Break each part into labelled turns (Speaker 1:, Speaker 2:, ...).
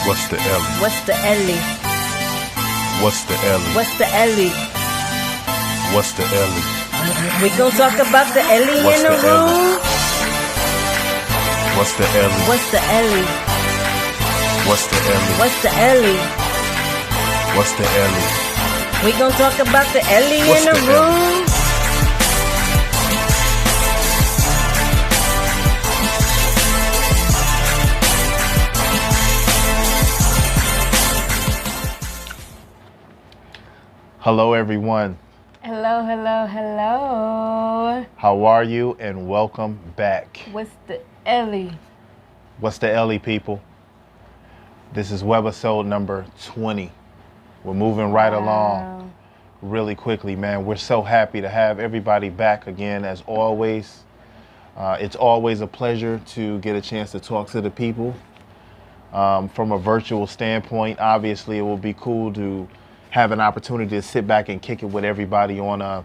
Speaker 1: What's the Ellie?
Speaker 2: What's the Ellie?
Speaker 1: What's the Ellie?
Speaker 2: What's the Ellie?
Speaker 1: What's the Ellie?
Speaker 2: We gon' talk about the Ellie
Speaker 1: What's
Speaker 2: in the
Speaker 1: the Ellie?
Speaker 2: room.
Speaker 1: What's the Ellie?
Speaker 2: What's the Ellie?
Speaker 1: What's the Ellie?
Speaker 2: What's the Ellie?
Speaker 1: What's the Ellie?
Speaker 2: We gon' talk about the Ellie
Speaker 1: What's
Speaker 2: in the
Speaker 1: the Ellie?
Speaker 2: room.
Speaker 1: Hello, everyone.
Speaker 2: Hello, hello, hello.
Speaker 1: How are you? And welcome back.
Speaker 2: What's the Ellie?
Speaker 1: What's the Ellie, people? This is Webisode number 20. We're moving right along really quickly, man. We're so happy to have everybody back again, as always. It's always a pleasure to get a chance to talk to the people. From a virtual standpoint, obviously, it will be cool to have an opportunity to sit back and kick it with everybody on a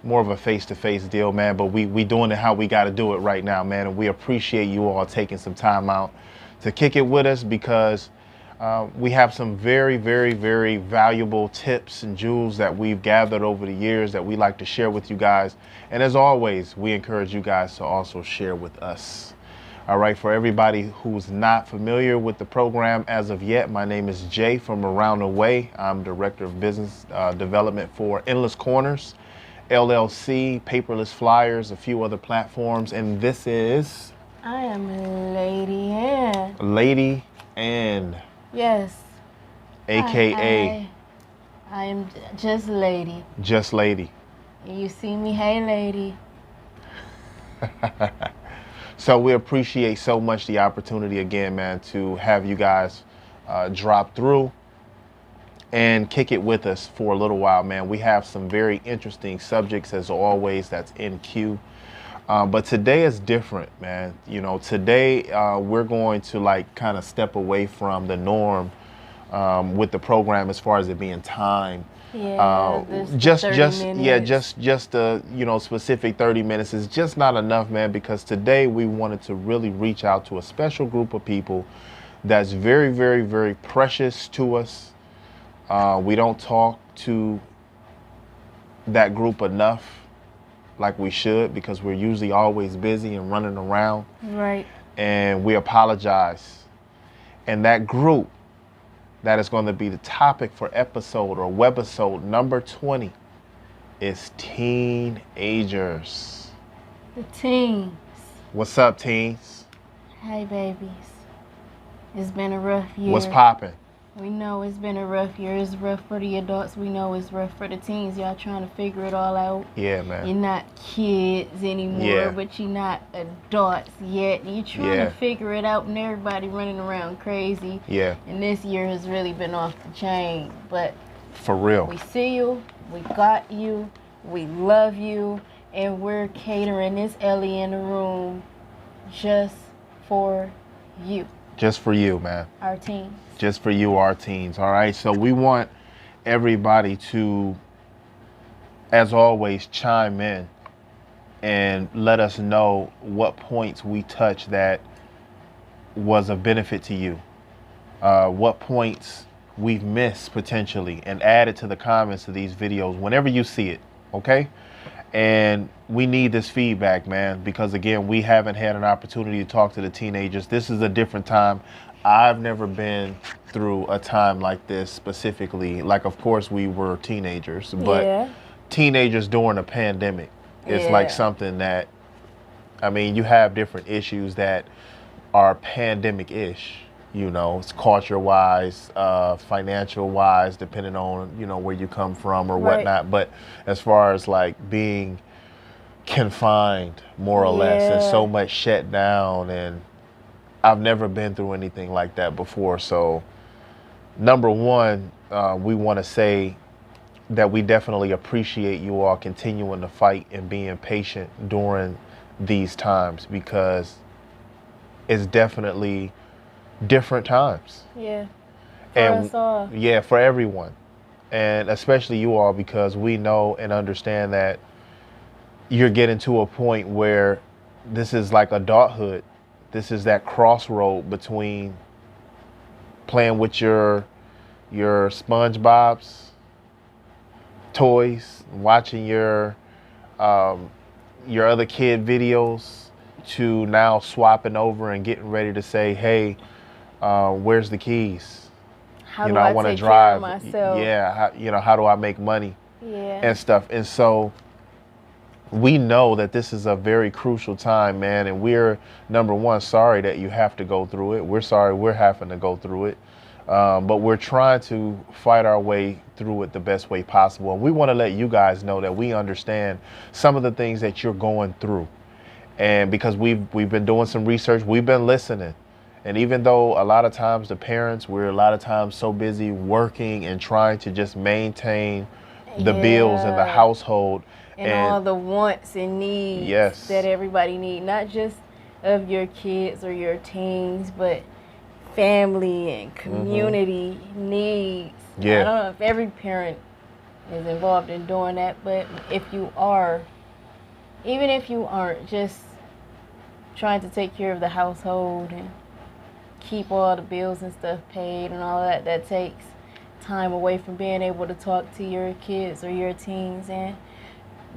Speaker 1: more of a face-to-face deal, man. But we doing it how we got to do it right now, man. And we appreciate you all taking some time out to kick it with us, because we have some very, very, very valuable tips and jewels that we've gathered over the years that we like to share with you guys. And as always, we encourage you guys to also share with us. All right, for everybody who's not familiar with the program as of yet, my name is Jay from Around the Way. I'm Director of Business Development for Endless Corners, LLC, Paperless Flyers, a few other platforms. And this is...
Speaker 2: I am Lady Ann.
Speaker 1: Lady Ann.
Speaker 2: Yes.
Speaker 1: AKA...
Speaker 2: I am just Lady.
Speaker 1: Just Lady.
Speaker 2: You see me, hey lady.
Speaker 1: So we appreciate so much the opportunity again, man, to have you guys drop through and kick it with us for a little while, man. We have some very interesting subjects, as always, that's in queue. But today is different, man. You know, today we're going to kind of step away from the norm with the program as far as it being time.
Speaker 2: Yeah,
Speaker 1: just a specific 30 minutes is just not enough, man, because today we wanted to really reach out to a special group of people that's very, very, very precious to us. We don't talk to that group enough like we should, because we're usually always busy and running around.
Speaker 2: Right.
Speaker 1: And we apologize. And that group that is going to be the topic for episode or webisode number 20 is teenagers.
Speaker 2: The teens.
Speaker 1: What's up, teens?
Speaker 2: Hey, babies. It's been a rough year.
Speaker 1: What's popping?
Speaker 2: We know it's been a rough year. It's rough for the adults. We know it's rough for the teens. Y'all trying to figure it all out.
Speaker 1: Yeah, man.
Speaker 2: You're not kids anymore, but you're not adults yet. You're trying to figure it out, and everybody running around crazy.
Speaker 1: Yeah.
Speaker 2: And this year has really been off the chain. But
Speaker 1: for real,
Speaker 2: we see you. We got you. We love you. And we're catering this Ellie in the room just for you.
Speaker 1: Just for you, man.
Speaker 2: Our teens.
Speaker 1: Just for you, our teens. All right. So we want everybody to, as always, chime in and let us know what points we touched that was of benefit to you. What points we've missed potentially, and add it to the comments of these videos whenever you see it. Okay. And we need this feedback, man, because again, we haven't had an opportunity to talk to the teenagers. This is a different time. I've never been through a time like this specifically. Like, of course, we were teenagers, but teenagers during a pandemic is like something that, I mean, you have different issues that are pandemic-ish, you know, it's culture-wise, financial-wise, depending on, you know, where you come from or whatnot. But as far as like being confined, more or less, and so much shut down, and I've never been through anything like that before. So number one, we want to say that we definitely appreciate you all continuing to fight and being patient during these times, because it's definitely different times.
Speaker 2: Yeah. For us all.
Speaker 1: Yeah, for everyone. And especially you all, because we know and understand that you're getting to a point where this is like adulthood. This is that crossroad between playing with your SpongeBob's toys, watching your other kid videos, to now swapping over and getting ready to say, hey, where's the keys?
Speaker 2: How do I
Speaker 1: want to
Speaker 2: take
Speaker 1: drive.
Speaker 2: care of myself?
Speaker 1: Yeah, how do I make money?
Speaker 2: Yeah.
Speaker 1: And stuff. And so we know that this is a very crucial time, man, and we're, number one, sorry that you have to go through it. We're sorry we're having to go through it. But we're trying to fight our way through it the best way possible. And we want to let you guys know that we understand some of the things that you're going through. And because we've been doing some research, we've been listening. And even though a lot of times the parents, we're a lot of times so busy working and trying to just maintain the bills in the household.
Speaker 2: And all the wants and needs that everybody needs, not just of your kids or your teens, but family and community needs.
Speaker 1: Yeah.
Speaker 2: I don't know if every parent is involved in doing that, but if you are, even if you aren't, just trying to take care of the household and keep all the bills and stuff paid and all that, that takes time away from being able to talk to your kids or your teens. And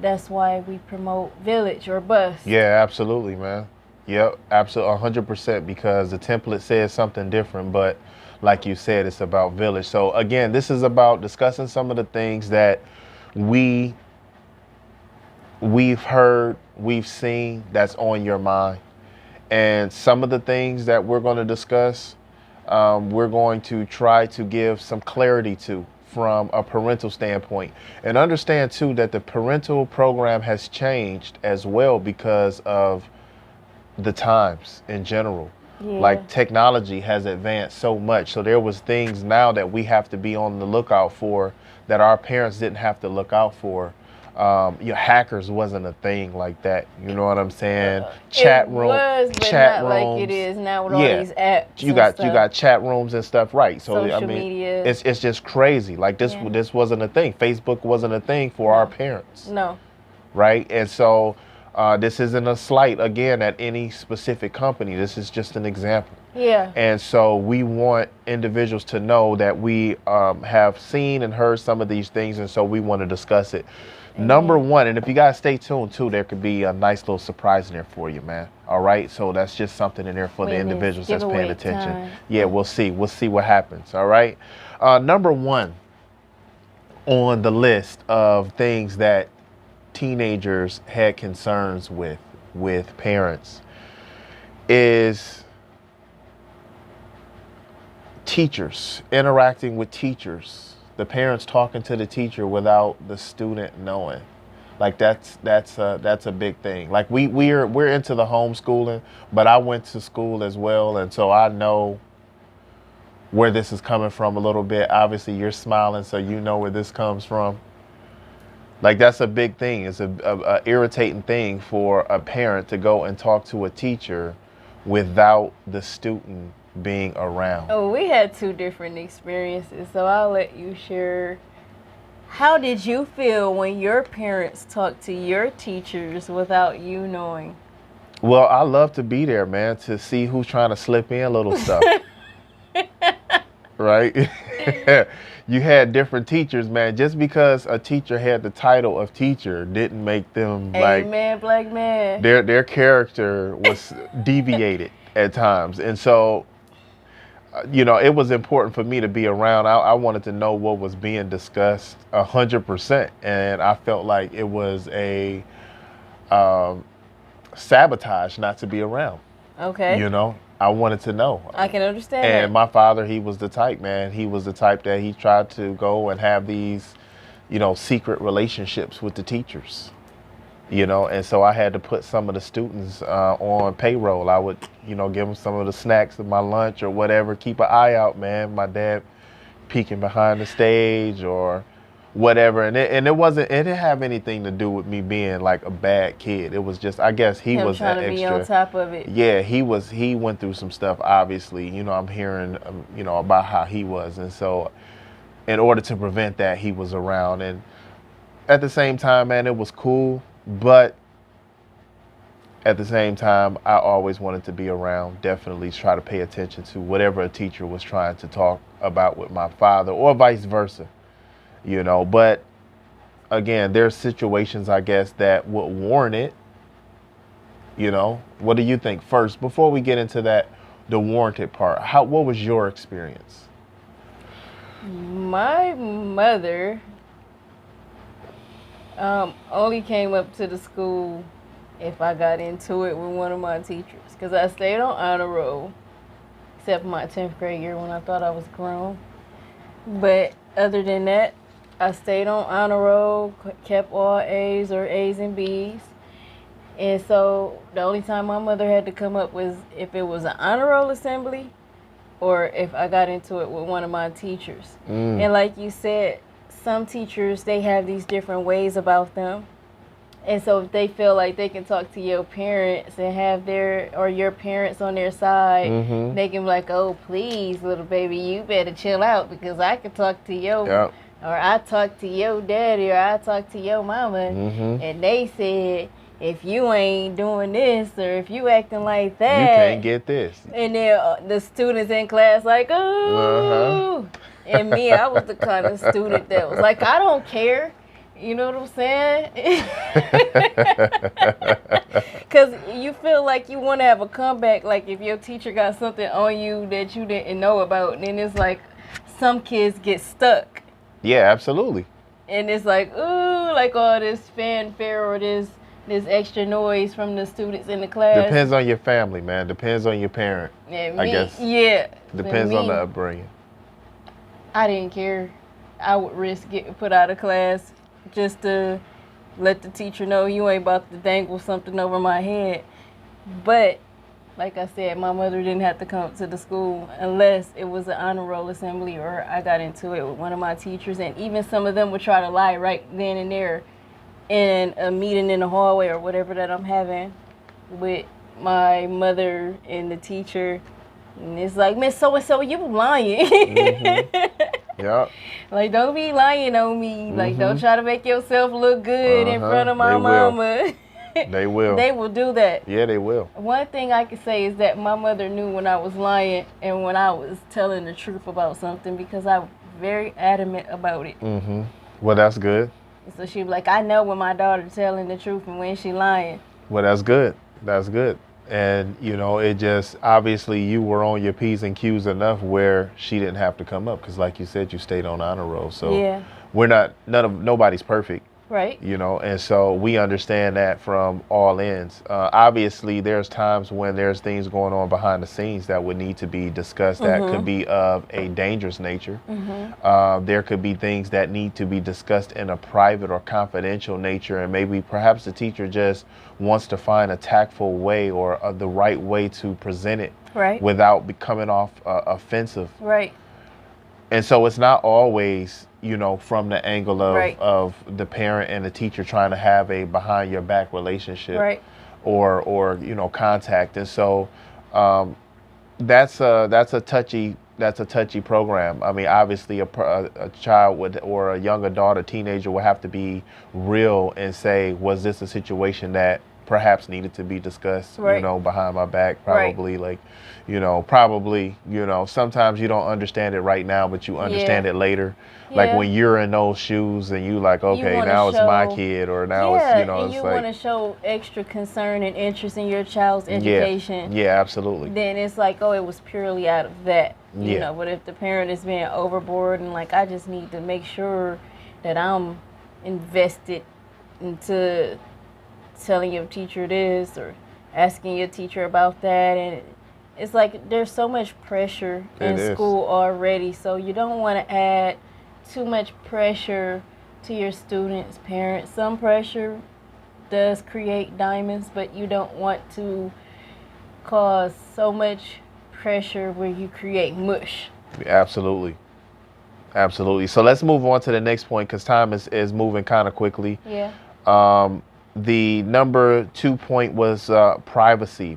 Speaker 2: that's why we promote Village or Bust.
Speaker 1: Yeah, absolutely, man. Yep, absolutely, 100%, because the template says something different, but like you said, it's about Village. So again, this is about discussing some of the things that we've heard, we've seen, that's on your mind. And some of the things that we're going to discuss, we're going to try to give some clarity to from a parental standpoint. And understand too that the parental program has changed as well because of the times in general. Like technology has advanced so much, so there was things now that we have to be on the lookout for that our parents didn't have to look out for. Hackers wasn't a thing like that, you know what I'm saying? Chat rooms,
Speaker 2: like it is now with all these apps.
Speaker 1: You got chat rooms and stuff, right? So
Speaker 2: social media.
Speaker 1: It's just crazy. Like this wasn't a thing. Facebook wasn't a thing for our parents.
Speaker 2: No.
Speaker 1: Right? And so this isn't a slight, again, at any specific company. This is just an example.
Speaker 2: Yeah.
Speaker 1: And so we want individuals to know that we have seen and heard some of these things, and so we want to discuss it. Number one, and if you guys stay tuned too, there could be a nice little surprise in there for you, man. All right, so that's just something in there for the individuals that's paying attention.
Speaker 2: Time.
Speaker 1: Yeah, we'll see what happens. All right. Number one on the list of things that teenagers had concerns with parents is teachers, interacting with teachers. The parents talking to the teacher without the student knowing. Like that's a big thing. Like we're into the homeschooling, but I went to school as well, and so I know where this is coming from a little bit. Obviously, you're smiling, so you know where this comes from. Like that's a big thing. It's a irritating thing for a parent to go and talk to a teacher without the student being around.
Speaker 2: Oh, we had two different experiences, so I'll let you share. How did you feel when your parents talked to your teachers without you knowing?
Speaker 1: Well, I love to be there, man, to see who's trying to slip in little stuff. Right? You had different teachers, man. Just because a teacher had the title of teacher didn't make them
Speaker 2: Amen, black man.
Speaker 1: Their character was deviated at times. And so it was important for me to be around. I wanted to know what was being discussed 100%. And I felt like it was a sabotage not to be around.
Speaker 2: Okay.
Speaker 1: I wanted to know.
Speaker 2: I can understand
Speaker 1: And
Speaker 2: that.
Speaker 1: my father, he was the type, man. He was the type that he tried to go and have these, secret relationships with the teachers. And so I had to put some of the students on payroll. I would, give them some of the snacks of my lunch or whatever. Keep an eye out, man. My dad peeking behind the stage or whatever. And it didn't have anything to do with me being like a bad kid. It was just, I guess he was
Speaker 2: trying
Speaker 1: an
Speaker 2: to
Speaker 1: extra.
Speaker 2: be on top of it.
Speaker 1: Yeah, he went through some stuff, obviously. I'm hearing, about how he was. And so in order to prevent that, he was around. And at the same time, man, it was cool. But at the same time, I always wanted to be around, definitely try to pay attention to whatever a teacher was trying to talk about with my father, or vice versa, you know. But again, there's situations, I guess, that would warrant it, you know. What do you think first, before we get into that, the warranted part? What was your experience?
Speaker 2: My mother only came up to the school if I got into it with one of my teachers, because I stayed on honor roll, except for my 10th grade year when I thought I was grown. But other than that, I stayed on honor roll, kept all A's or A's and B's. And so the only time my mother had to come up was if it was an honor roll assembly or if I got into it with one of my teachers. And like you said, some teachers, they have these different ways about them. And so if they feel like they can talk to your parents and have your parents on their side, they can be like, oh, please, little baby, you better chill out because I can talk to your, or I talk to your daddy, or I talk to your mama. And they said, if you ain't doing this or if you acting like that,
Speaker 1: you can't get this. And
Speaker 2: then the students in class like, oh. And me, I was the kind of student that was like, I don't care. You know what I'm saying? Because you feel like you want to have a comeback. Like if your teacher got something on you that you didn't know about, and then it's like some kids get stuck.
Speaker 1: Yeah, absolutely.
Speaker 2: And it's like, ooh, like all this fanfare or this extra noise from the students in the class.
Speaker 1: Depends on your family, man. Depends on your parent. I guess.
Speaker 2: Yeah.
Speaker 1: Depends on the upbringing.
Speaker 2: I didn't care. I would risk getting put out of class just to let the teacher know you ain't about to dangle something over my head. But like I said, my mother didn't have to come to the school unless it was an honor roll assembly or I got into it with one of my teachers. And even some of them would try to lie right then and there in a meeting in the hallway or whatever that I'm having with my mother and the teacher. And it's like, Miss So-and-so, you lying.
Speaker 1: Yeah.
Speaker 2: Like, don't be lying on me. Like, don't try to make yourself look good in front of my mama.
Speaker 1: They will.
Speaker 2: They will do that.
Speaker 1: Yeah, they will.
Speaker 2: One thing I can say is that my mother knew when I was lying and when I was telling the truth about something because I was very adamant about it.
Speaker 1: Well, that's good.
Speaker 2: So she'd be like, I know when my daughter's telling the truth and when she lying.
Speaker 1: Well, that's good. That's good. And, you know, it just, obviously you were on your P's and Q's enough where she didn't have to come up. Because like you said, you stayed on honor roll. So
Speaker 2: yeah.
Speaker 1: Nobody's perfect.
Speaker 2: Right.
Speaker 1: You know, and so we understand that from all ends. Obviously, there's times when there's things going on behind the scenes that would need to be discussed that could be of a dangerous nature. There could be things that need to be discussed in a private or confidential nature, and maybe perhaps the teacher just wants to find a tactful way or the right way to present it without coming off offensive.
Speaker 2: Right.
Speaker 1: And so it's not always, you know, from the angle of the parent and the teacher trying to have a behind your back relationship or you know, contact. And so that's a touchy program. I mean, obviously a child would, or a young adult, a teenager would have to be real and say, was this a situation that perhaps needed to be discussed, you know, behind my back, probably probably, sometimes you don't understand it right now, but you understand it later. Like when you're in those shoes and you like, okay, now it's my kid, or now it's,
Speaker 2: and
Speaker 1: it's
Speaker 2: you
Speaker 1: like,
Speaker 2: want to show extra concern and interest in your child's education.
Speaker 1: Yeah, absolutely.
Speaker 2: Then it's like, oh, it was purely out of that, you know. But if the parent is being overboard and like, I just need to make sure that I'm invested into telling your teacher this or asking your teacher about that, and it's like there's so much pressure in school already, so you don't want to add too much pressure to your students' parents. Some pressure does create diamonds, but you don't want to cause so much pressure where you create mush.
Speaker 1: Absolutely. So let's move on to the next point because time is moving kind of quickly. The number 2 point was privacy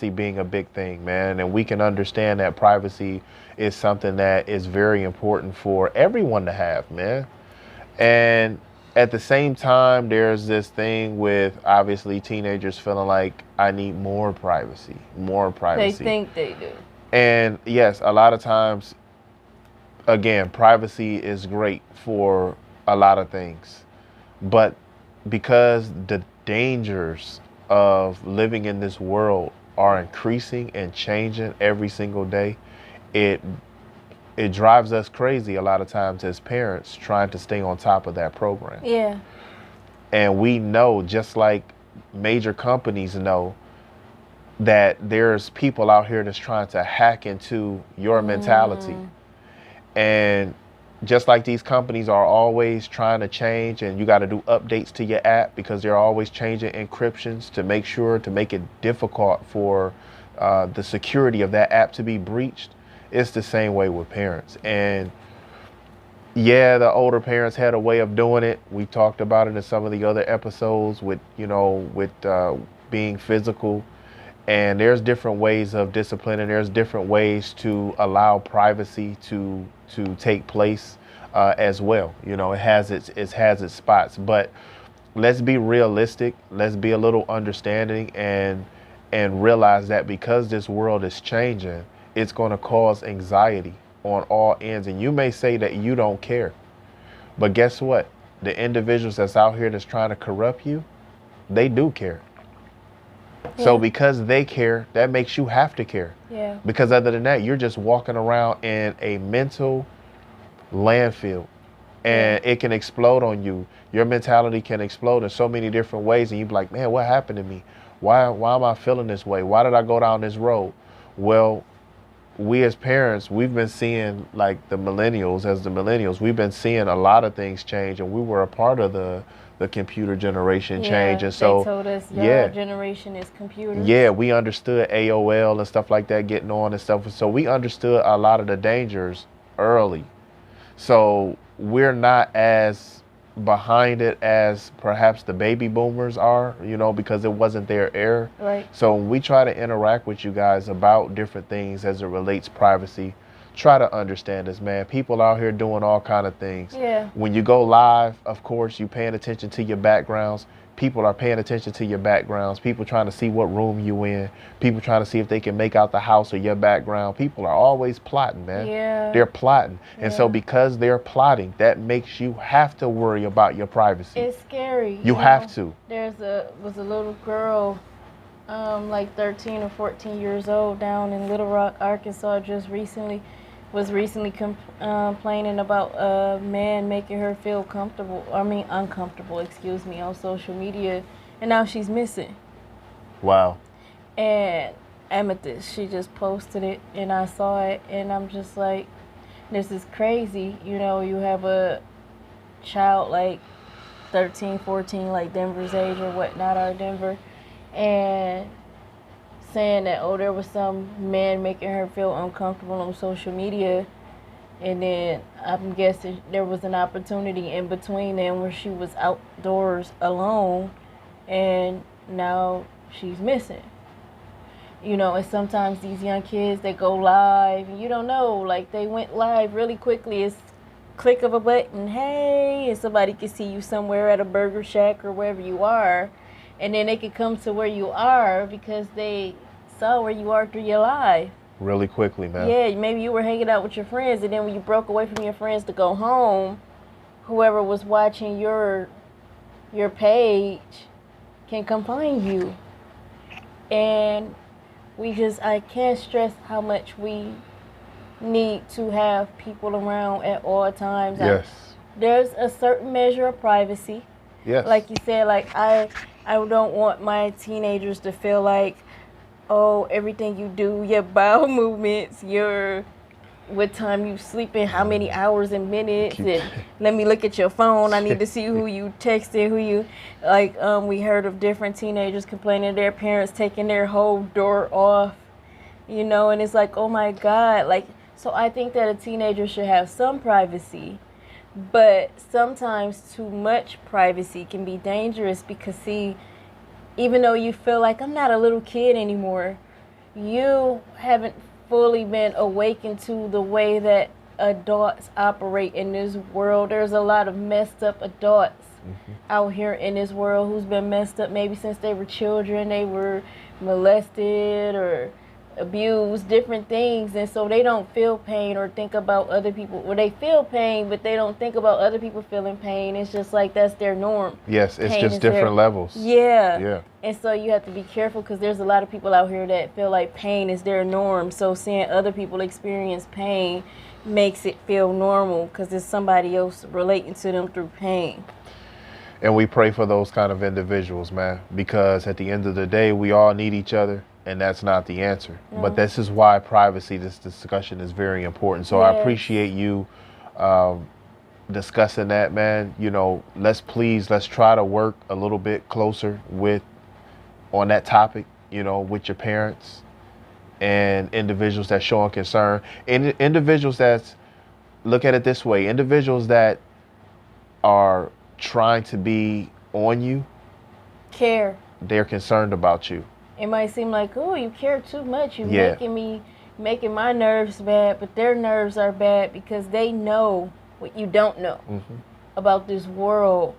Speaker 1: being a big thing, man. And we can understand that privacy is something that is very important for everyone to have, man. And at the same time, there's this thing with obviously teenagers feeling like I need more privacy, more
Speaker 2: They
Speaker 1: privacy.
Speaker 2: think they do.
Speaker 1: And yes, a lot of times, again, privacy is great for a lot of things. But because the dangers of living in this world are increasing and changing every single day, it it drives us crazy a lot of times as parents trying to stay on top of that program.
Speaker 2: Yeah.
Speaker 1: And we know, just like major companies know, that there's people out here that's trying to hack into your mentality. And just like these companies are always trying to change, and you got to do updates to your app because they're always changing encryptions to make sure to make it difficult for the security of that app to be breached. It's the same way with parents. And yeah, the older parents had a way of doing it. We talked about it in some of the other episodes with, with being physical. And there's different ways of discipline, and there's different ways to allow privacy to take place as well. It has its spots, but let's be realistic. Let's be a little understanding and realize that because this world is changing, it's going to cause anxiety on all ends. And you may say that you don't care, but guess what? The individuals that's out here that's trying to corrupt you, they do care. Yeah. So because they care, that makes you have to care.
Speaker 2: Yeah.
Speaker 1: Because other than that, you're just walking around in a mental landfill, and it can explode on you. Your mentality can explode in so many different ways, and you be like, man, what happened to me? Why am I feeling this way? Why did I go down this road? Well, we as parents, we've been seeing, like the millennials, we've been seeing a lot of things change, and we were a part of the computer generation change. And so
Speaker 2: they told us your generation is computers.
Speaker 1: Yeah, we understood AOL and stuff like that getting on and stuff. So we understood a lot of the dangers early. So we're not as behind it as perhaps the baby boomers are, because it wasn't their era.
Speaker 2: Right.
Speaker 1: So when we try to interact with you guys about different things as it relates privacy, try to understand this, man. People out here doing all kind of things.
Speaker 2: Yeah.
Speaker 1: When you go live, of course, you paying attention to your backgrounds. People are paying attention to your backgrounds. People trying to see what room you in. People trying to see if they can make out the house or your background. People are always plotting, man.
Speaker 2: Yeah.
Speaker 1: They're plotting. And so because they're plotting, that makes you have to worry about your privacy.
Speaker 2: It's scary.
Speaker 1: You have to.
Speaker 2: Was a little girl, like 13 or 14 years old down in Little Rock, Arkansas, was recently complaining about a man making her feel uncomfortable, on social media, and now she's missing.
Speaker 1: Wow.
Speaker 2: And Amethyst, she just posted it, and I saw it, and I'm just like, this is crazy. You have a child like 13, 14, like Denver's age or whatnot, or Denver, and saying that, there was some man making her feel uncomfortable on social media, and then I'm guessing there was an opportunity in between them where she was outdoors alone, and now she's missing. And sometimes these young kids, they go live, and you don't know, like they went live really quickly. It's click of a button, hey, and somebody can see you somewhere at a burger shack or wherever you are, and then they could come to where you are because they saw where you are through your life.
Speaker 1: Really quickly, man.
Speaker 2: Yeah, maybe you were hanging out with your friends, and then when you broke away from your friends to go home, whoever was watching your page can come find you. And I can't stress how much we need to have people around at all times.
Speaker 1: Yes.
Speaker 2: There's a certain measure of privacy.
Speaker 1: Yes.
Speaker 2: Like you said, like I don't want my teenagers to feel like, everything you do, your bowel movements, what time you sleeping, how many hours and minutes, and let me look at your phone. I need to see who you texted, who you, like, we heard of different teenagers complaining their parents taking their whole door off, and it's like, oh my God. Like, so I think that a teenager should have some privacy, but sometimes too much privacy can be dangerous because, see, even though you feel like I'm not a little kid anymore, you haven't fully been awakened to the way that adults operate in this world. There's a lot of messed up adults out here in this world who's been messed up maybe since they were children. They were molested or abused, different things, and so they don't feel pain or think about other people. Well, they feel pain, but they don't think about other people feeling pain. It's just like that's their norm.
Speaker 1: Yes, it's
Speaker 2: Pain
Speaker 1: just
Speaker 2: is their-
Speaker 1: different levels.
Speaker 2: Yeah.
Speaker 1: Yeah.
Speaker 2: And so you have to be careful because there's a lot of people out here that feel like pain is their norm. So seeing other people experience pain makes it feel normal because it's somebody else relating to them through pain.
Speaker 1: And we pray for those kind of individuals, man, because at the end of the day, we all need each other, and that's not the answer.
Speaker 2: No.
Speaker 1: But this is why privacy, this discussion is very important. So I
Speaker 2: Yes.
Speaker 1: appreciate you discussing that, man. You know, let's try to work a little bit closer on that topic, you know, with your parents and individuals that showing concern, and individuals that's, look at it this way, individuals that are trying to be on you,
Speaker 2: Care.
Speaker 1: they're concerned about you.
Speaker 2: It might seem like, oh, you care too much. You're
Speaker 1: Yeah.
Speaker 2: making my nerves bad, but their nerves are bad because they know what you don't know about this world.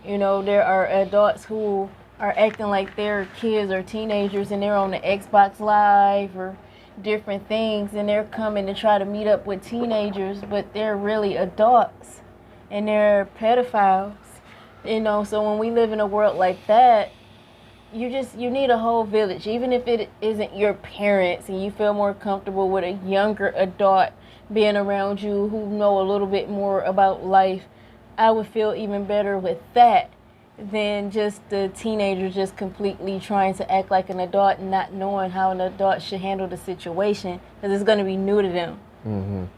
Speaker 2: You know, there are adults who are acting like they're kids or teenagers and they're on the Xbox Live or different things, and they're coming to try to meet up with teenagers, but they're really adults and they're pedophiles. You know, so when we live in a world like that, you need a whole village. Even if it isn't your parents and you feel more comfortable with a younger adult being around you who know a little bit more about life, I would feel even better with that than just the teenager just completely trying to act like an adult and not knowing how an adult should handle the situation because it's going to be new to them.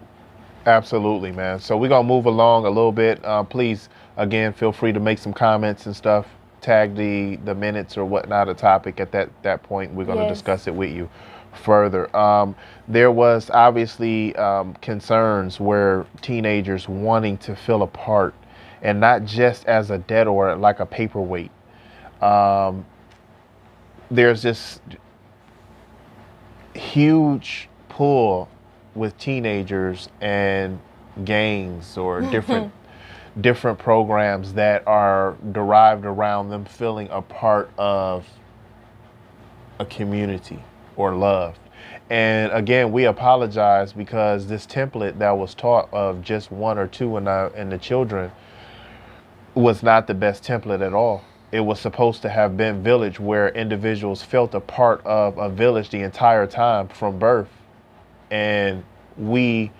Speaker 1: Absolutely, man. So we're going to move along a little bit. Please, again, feel free to make some comments and stuff. Tag the minutes or whatnot, a topic at that point. We're going to
Speaker 2: Yes.
Speaker 1: discuss it with you further. There was obviously concerns where teenagers wanting to feel a part, and not just as a debt or like a paperweight. There's this huge pull with teenagers and gangs or different programs that are derived around them feeling a part of a community or loved. And again, we apologize because this template that was taught of just one or two in the children was not the best template at all. It was supposed to have been village, where individuals felt a part of a village the entire time from birth. And we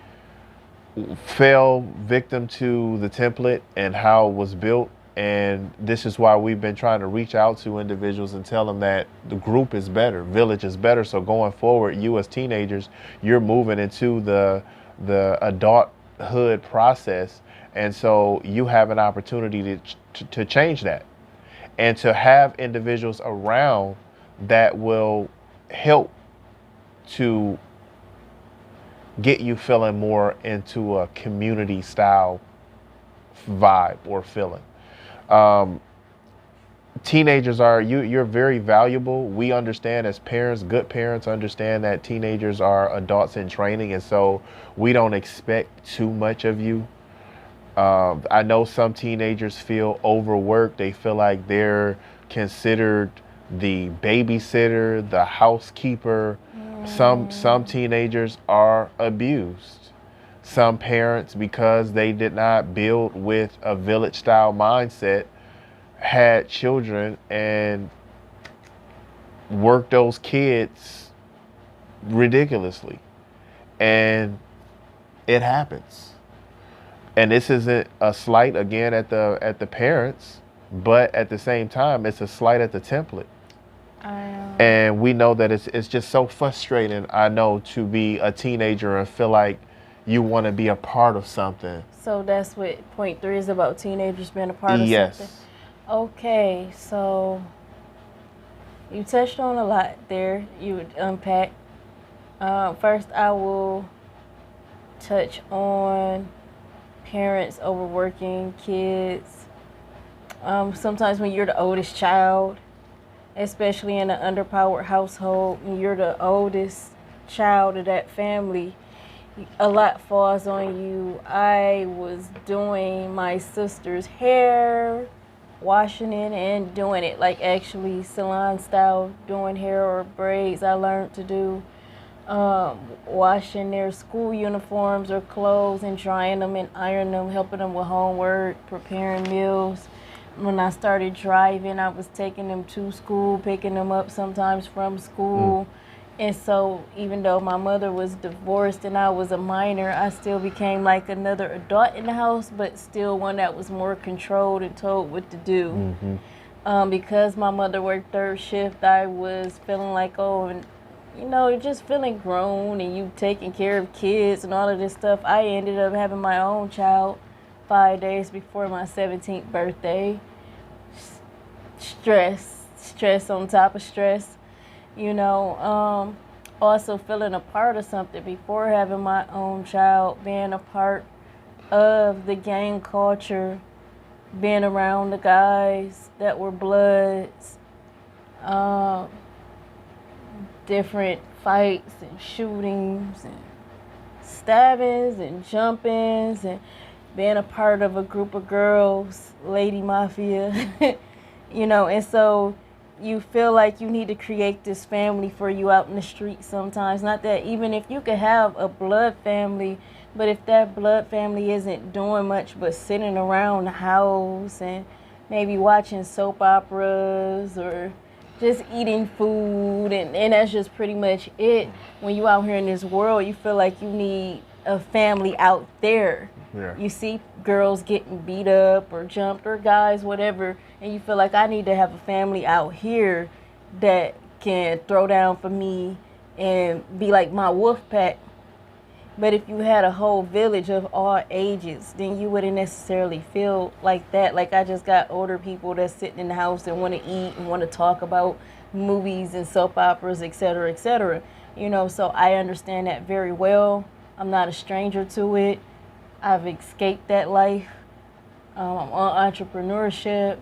Speaker 1: fell victim to the template and how it was built. And this is why we've been trying to reach out to individuals and tell them that the group is better, village is better. So going forward, you as teenagers, you're moving into the adulthood process. And so you have an opportunity to change that and to have individuals around that will help to get you feeling more into a community style vibe or feeling. Teenagers you're very valuable. We understand as parents, good parents understand that teenagers are adults in training, and so we don't expect too much of you. I know some teenagers feel overworked. They feel like they're considered the babysitter, the housekeeper. Some teenagers are abused. Some parents, because they did not build with a village style mindset, had children and worked those kids ridiculously. And it happens. And this isn't a slight again at the parents, but at the same time, it's a slight at the template. And we know that it's just so frustrating, I know, to be a teenager and feel like you want to be a part of something.
Speaker 2: So that's what point 3 is about, teenagers being a part of something?
Speaker 1: Yes.
Speaker 2: Okay, so you touched on a lot there. You would unpack. First, I will touch on parents overworking kids. Sometimes when you're the oldest child, especially in an underpowered household, and you're the oldest child of that family, a lot falls on you. I was doing my sister's hair washing it and doing it, like actually salon style, doing hair or braids. I learned to do washing their school uniforms or clothes and drying them and ironing them, helping them with homework, preparing meals. When I started driving, I was taking them to school, picking them up sometimes from school. And so even though my mother was divorced and I was a minor, I still became like another adult in the house, but still one that was more controlled and told what to do. Because my mother worked third shift, I was feeling like, oh, and you know, just feeling grown and you taking care of kids and all of this stuff. I ended up having my own child 5 days before my 17th birthday. Stress on top of stress. You know, also feeling a part of something before having my own child, being a part of the gang culture, being around the guys that were bloods, different fights and shootings and stabbings and jumpings, and being a part of a group of girls, lady mafia, you know, and so you feel like you need to create this family for you out in the street sometimes. Not that even if you could have a blood family, but if that blood family isn't doing much but sitting around the house and maybe watching soap operas or just eating food, and that's just pretty much it. When you out here in this world, you feel like you need a family out there.
Speaker 1: Yeah.
Speaker 2: You see girls getting beat up or jumped, or guys, whatever, and you feel like I need to have a family out here that can throw down for me and be like my wolf pack. But if you had a whole village of all ages, then you wouldn't necessarily feel like that. Like, I just got older people that's sitting in the house and want to eat and want to talk about movies and soap operas, et cetera, et cetera. You know, so I understand that very well. I'm not a stranger to it. I've escaped that life. I'm on entrepreneurship,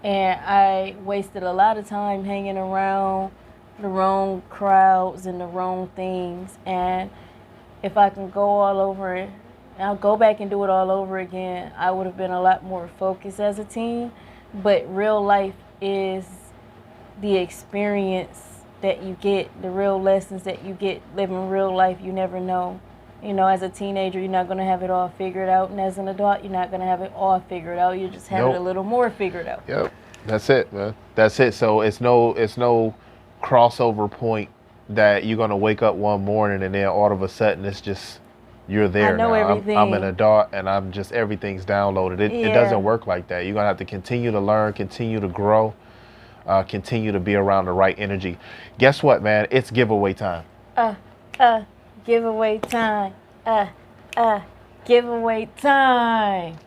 Speaker 2: and I wasted a lot of time hanging around the wrong crowds and the wrong things. And if I can go all over it, I'll go back and do it all over again. I would have been a lot more focused as a teen. But real life is the experience that you get, the real lessons that you get living real life. You never know. You know, as a teenager, you're not going to have it all figured out. And as an adult, you're not going to have it all figured out. You just have it a little more figured out.
Speaker 1: Yep. That's it, man. That's it. So it's no crossover point that you're going to wake up one morning and then all of a sudden it's just, you're there.
Speaker 2: I know
Speaker 1: now.
Speaker 2: everything.
Speaker 1: I'm an adult and I'm just, everything's downloaded. It doesn't work like that. You're going to have to continue to learn, continue to grow, continue to be around the right energy. Guess what, man? It's giveaway time.
Speaker 2: Giveaway time. Giveaway time.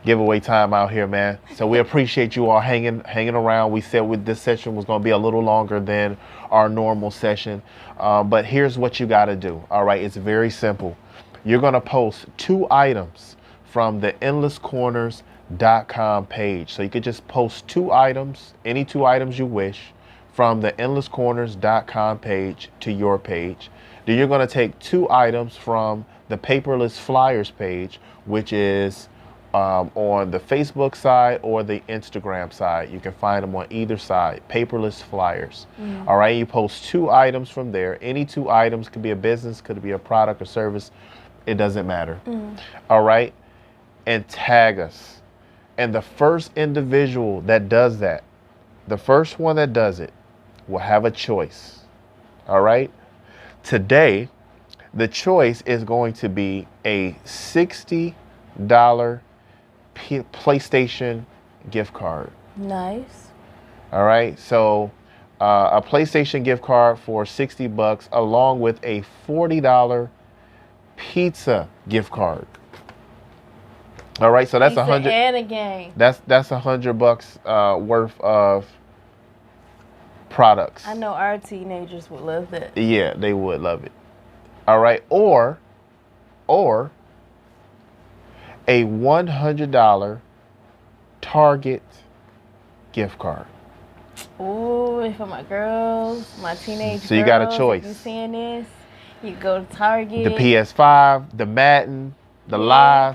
Speaker 1: Giveaway time out here, man. So we appreciate you all hanging around. We said this session was going to be a little longer than our normal session. But here's what you got to do. All right. It's very simple. You're going to post 2 items from the endlesscorners.com page. So you could just post 2 items, any 2 items you wish, from the endlesscorners.com page to your page. Then you're going to take 2 items from the Paperless Flyers page, which is on the Facebook side or the Instagram side. You can find them on either side, Paperless Flyers. All right, you post 2 items from there. Any 2 items, could be a business, could be a product or service. It doesn't matter. All right, and tag us. And the first individual that does that, the first one that does it, will have a choice. All right. Today, the choice is going to be a $60 PlayStation gift card.
Speaker 2: Nice.
Speaker 1: All right. So a PlayStation gift card for $60 along with a $40 pizza gift card. All right. So that's
Speaker 2: $100 and a game.
Speaker 1: That's $100 worth of products.
Speaker 2: I know our teenagers would love that.
Speaker 1: Yeah, they would love it. All right, or a $100 Target gift card.
Speaker 2: Ooh, for my girls, my teenage girls.
Speaker 1: So you got a choice.
Speaker 2: If you seeing this, you go to Target.
Speaker 1: The PS5, the Madden, the Live.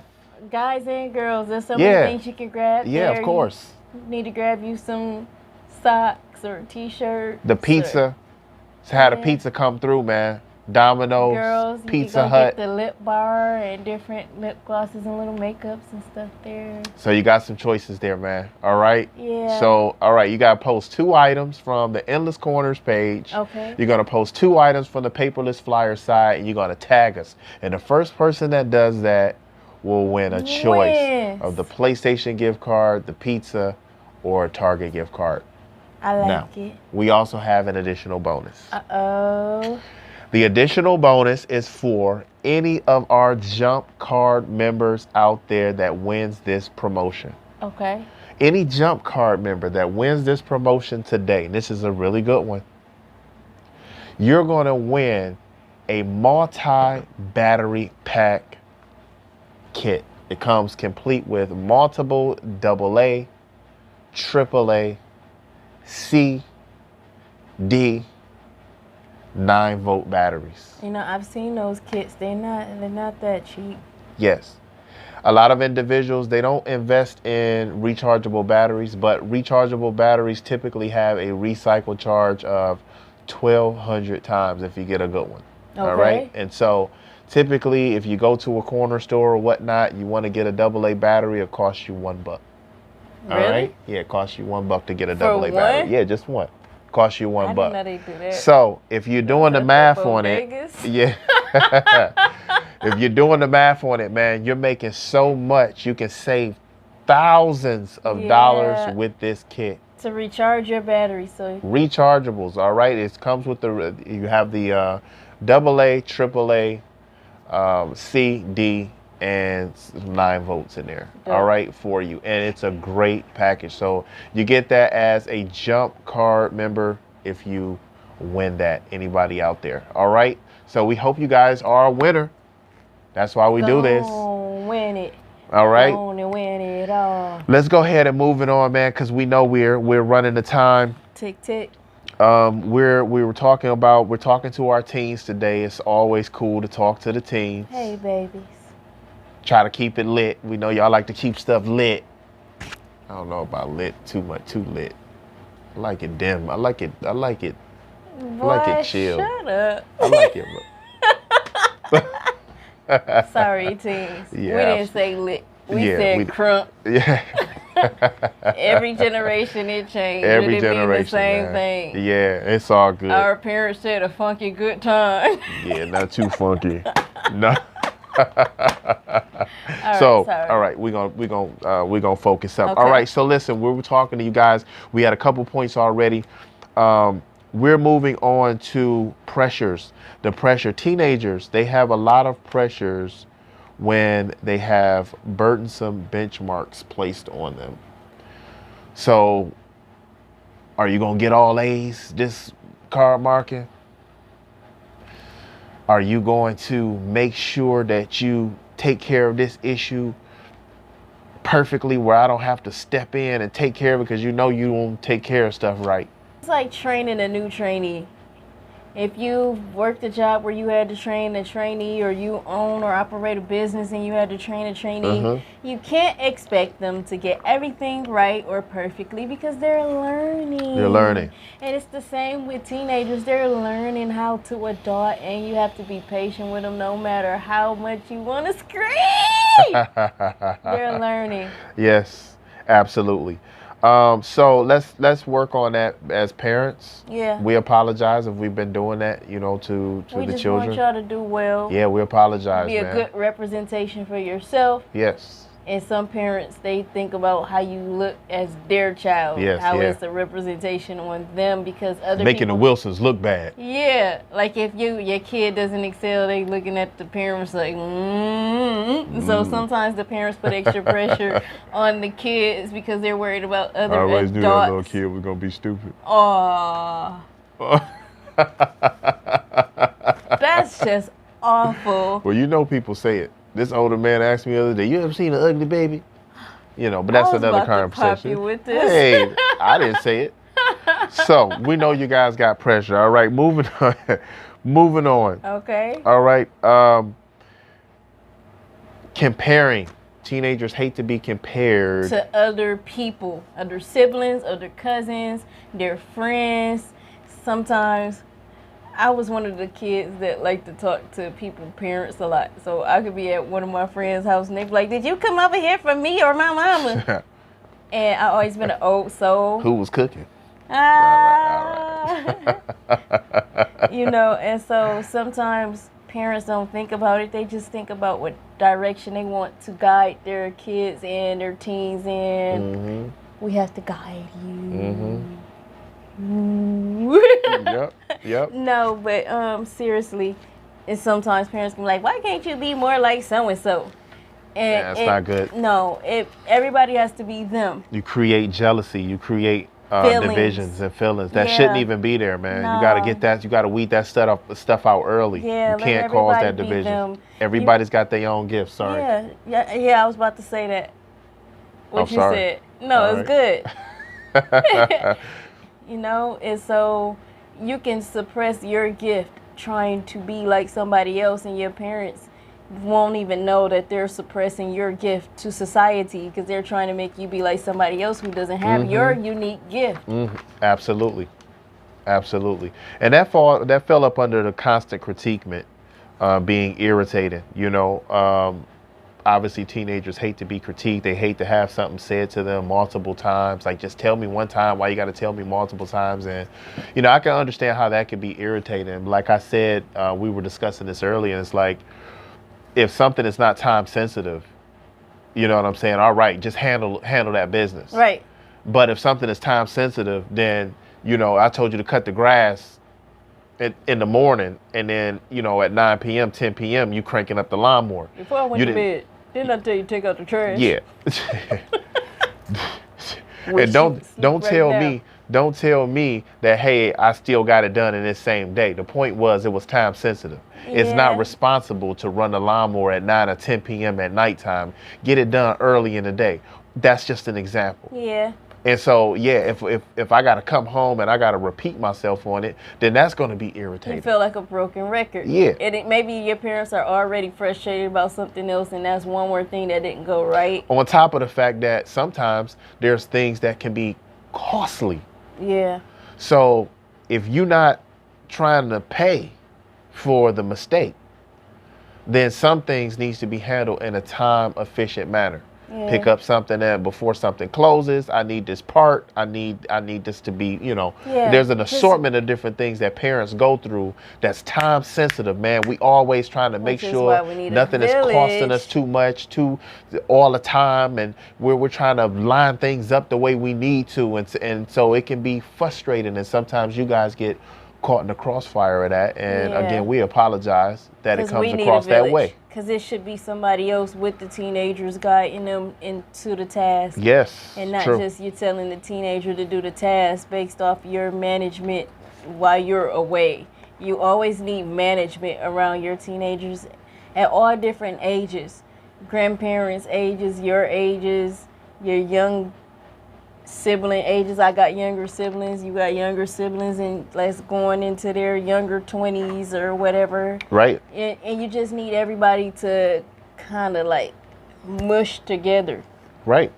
Speaker 2: guys and girls, there's so
Speaker 1: Yeah.
Speaker 2: many things you can grab.
Speaker 1: Yeah,
Speaker 2: there.
Speaker 1: of course.
Speaker 2: You need to grab you some socks or t-shirts.
Speaker 1: The pizza. It's had a pizza come through, man. Domino's,
Speaker 2: Girls, you
Speaker 1: Pizza
Speaker 2: can go
Speaker 1: Hut.
Speaker 2: get the lip bar and different lip glosses and little makeups and stuff there.
Speaker 1: So you got some choices there, man. All right.
Speaker 2: Yeah.
Speaker 1: So, all right, you got to post 2 items from the Endless Corners page.
Speaker 2: Okay.
Speaker 1: You're going to post 2 items from the Paperless Flyer side, and you're going to tag us. And the first person that does that will win a choice of the PlayStation gift card, the pizza, or a Target gift card.
Speaker 2: I like it.
Speaker 1: We also have an additional bonus.
Speaker 2: Uh-oh.
Speaker 1: The additional bonus is for any of our Jump Card members out there that wins this promotion.
Speaker 2: Okay.
Speaker 1: Any Jump Card member that wins this promotion today, and this is a really good one, you're going to win a multi-battery pack kit. It comes complete with multiple AA, AAA, C, D, 9-volt batteries.
Speaker 2: You know, I've seen those kits. They're not that cheap.
Speaker 1: Yes. A lot of individuals, they don't invest in rechargeable batteries, but rechargeable batteries typically have a recycle charge of 1,200 times if you get a good one.
Speaker 2: Okay.
Speaker 1: All right. And so typically if you go to a corner store or whatnot, you want to get a AA battery, it costs you $1.
Speaker 2: Really?
Speaker 1: All right. Yeah, it costs you $1 to get a
Speaker 2: For
Speaker 1: AA battery.
Speaker 2: one?
Speaker 1: Yeah, just one. Costs you $1.
Speaker 2: I didn't know they do that.
Speaker 1: So if you're doing the math on it,
Speaker 2: Vegas?
Speaker 1: yeah. If you're doing the math on it, man, you're making so much. You can save thousands of dollars with this kit.
Speaker 2: To recharge your battery, so
Speaker 1: Rechargeables, all right. It comes with you have the AA, AAA, C, D, and 9 volts in there.
Speaker 2: Dope.
Speaker 1: All right, for you, and it's a great package. So you get that as a Jump Card member if you win that. Anybody out there? All right. So we hope you guys are a winner. That's why we do this.
Speaker 2: Win it.
Speaker 1: All right.
Speaker 2: Go on and win it all.
Speaker 1: Let's go ahead and move it on, man, because we know we're running the time.
Speaker 2: Tick tick.
Speaker 1: We're talking to our teens today. It's always cool to talk to the teens.
Speaker 2: Hey, babies.
Speaker 1: Try to keep it lit. We know y'all like to keep stuff lit. I don't know about lit too much, too lit. I like it dim. I like it.
Speaker 2: Boy,
Speaker 1: I like it chill.
Speaker 2: Shut up.
Speaker 1: I like it.
Speaker 2: Sorry, teens.
Speaker 1: Yeah,
Speaker 2: we didn't say lit. We said crunk.
Speaker 1: Yeah.
Speaker 2: Every generation it changed.
Speaker 1: Every
Speaker 2: it
Speaker 1: generation,
Speaker 2: mean the same
Speaker 1: man.
Speaker 2: thing.
Speaker 1: Yeah, it's all good.
Speaker 2: Our parents said a funky good time.
Speaker 1: Yeah, not too funky. No.
Speaker 2: All
Speaker 1: right, we're gonna focus up.
Speaker 2: Okay.
Speaker 1: All right, so listen, we were talking to you guys. We had a couple points already. We're moving on to pressures. The pressure. Teenagers, they have a lot of pressures when they have burdensome benchmarks placed on them. So, are you gonna get all A's this card marking? Are you going to make sure that you take care of this issue perfectly where I don't have to step in and take care of it because you know you won't take care of stuff right?
Speaker 2: It's like training a new trainee. If you've worked a job where you had to train a trainee, or you own or operate a business and you had to train a trainee, you can't expect them to get everything right or perfectly because they're learning.
Speaker 1: They're learning.
Speaker 2: And it's the same with teenagers. They're learning how to adult, and you have to be patient with them no matter how much you want to scream. They're learning.
Speaker 1: Yes, absolutely. So let's work on that as parents.
Speaker 2: Yeah.
Speaker 1: We apologize if we've been doing that, to the children.
Speaker 2: We just want y'all to do well.
Speaker 1: Yeah, we apologize,
Speaker 2: Be a
Speaker 1: man.
Speaker 2: good representation for yourself.
Speaker 1: Yes.
Speaker 2: And some parents, they think about how you look as their child.
Speaker 1: Yes,
Speaker 2: how
Speaker 1: yeah.
Speaker 2: it's a representation on them, because other
Speaker 1: Making
Speaker 2: people,
Speaker 1: the Wilsons look bad.
Speaker 2: Yeah, like if your kid doesn't excel, they looking at the parents like, So sometimes the parents put extra pressure on the kids because they're worried about other
Speaker 1: I always
Speaker 2: adults.
Speaker 1: knew that little kid was gonna be stupid.
Speaker 2: Aww. That's just awful.
Speaker 1: Well, people say it. This older man asked me the other day, "You ever seen an ugly baby?" But that's another conversation.
Speaker 2: To pop you with this.
Speaker 1: Hey, I didn't say it. So we know you guys got pressure. All right, moving on. Moving on.
Speaker 2: Okay.
Speaker 1: All right. Comparing Teenagers hate to be compared
Speaker 2: to other people, other siblings, other cousins, their friends. Sometimes I was one of the kids that liked to talk to people's parents a lot. So I could be at one of my friends' house and they'd be like, "Did you come over here for me or my mama?" And I always been an old soul.
Speaker 1: Who was cooking?
Speaker 2: All right. You know, and so sometimes parents don't think about it. They just think about what direction they want to guide their kids in, their teens in. We have to guide you.
Speaker 1: Yep.
Speaker 2: No, but seriously, and sometimes parents can be like, "Why can't you be more like so and so?" And
Speaker 1: that's not good.
Speaker 2: No, everybody has to be them.
Speaker 1: You create jealousy. You create divisions and feelings that shouldn't even be there, man.
Speaker 2: No.
Speaker 1: You got to get that. You got to weed that stuff out early.
Speaker 2: Yeah,
Speaker 1: you can't cause that division. Everybody's got their own gifts. Sorry.
Speaker 2: Yeah. I was about to say that. What you said? No,
Speaker 1: All
Speaker 2: it's good. You know, and so you can suppress your gift trying to be like somebody else, and your parents won't even know that they're suppressing your gift to society because they're trying to make you be like somebody else who doesn't have your unique gift.
Speaker 1: Absolutely. And that fell up under the constant critiquement, being irritated. You know, obviously teenagers hate to be critiqued. They hate to have something said to them multiple times. Like, just tell me one time, why you got to tell me multiple times? And, you know, I can understand how that could be irritating. Like I said, we were discussing this earlier, and it's like, if something is not time sensitive, you know what I'm saying? All right, just handle that business.
Speaker 2: Right.
Speaker 1: But if something is time sensitive, then, you know, I told you to cut the grass in the morning, and then, you know, at 9 p.m., 10 p.m., you cranking up the lawnmower.
Speaker 2: Before I went to bed, didn't I tell you to take out the trash?
Speaker 1: Yeah. And don't tell me that, hey, I still got it done in this same day. The point was, it was time sensitive. It's not responsible to run the lawnmower at 9 or 10 p.m. at nighttime. Get it done early in the day. That's just an example.
Speaker 2: Yeah.
Speaker 1: And so, yeah, if I got to come home and I got to repeat myself on it, then that's going to be irritating.
Speaker 2: You feel like a broken record.
Speaker 1: Yeah.
Speaker 2: And maybe your parents are already frustrated about something else, and that's one more thing that didn't go right.
Speaker 1: On top of the fact that sometimes there's things that can be costly.
Speaker 2: Yeah.
Speaker 1: So if you're not trying to pay for the mistake, then some things needs to be handled in a time efficient manner. Yeah. Pick up something before something closes. I need this part. I need this to be, you know, there's an assortment of different things that parents go through that's time sensitive, man. We always trying to make sure nothing is costing us too much all the time, and we're trying to line things up the way we need to, and so it can be frustrating, and sometimes you guys get caught in the crossfire of that, and again, we apologize that it comes across that way.
Speaker 2: Because it should be somebody else with the teenagers guiding them into the task.
Speaker 1: Yes,
Speaker 2: and not just you telling the teenager to do the task based off your management while you're away. You always need management around your teenagers at all different ages. Grandparents' ages, your young sibling ages. I got younger siblings, you got younger siblings, and let's going into their younger 20s or whatever.
Speaker 1: Right.
Speaker 2: And you just need everybody to kind of like mush together.
Speaker 1: Right.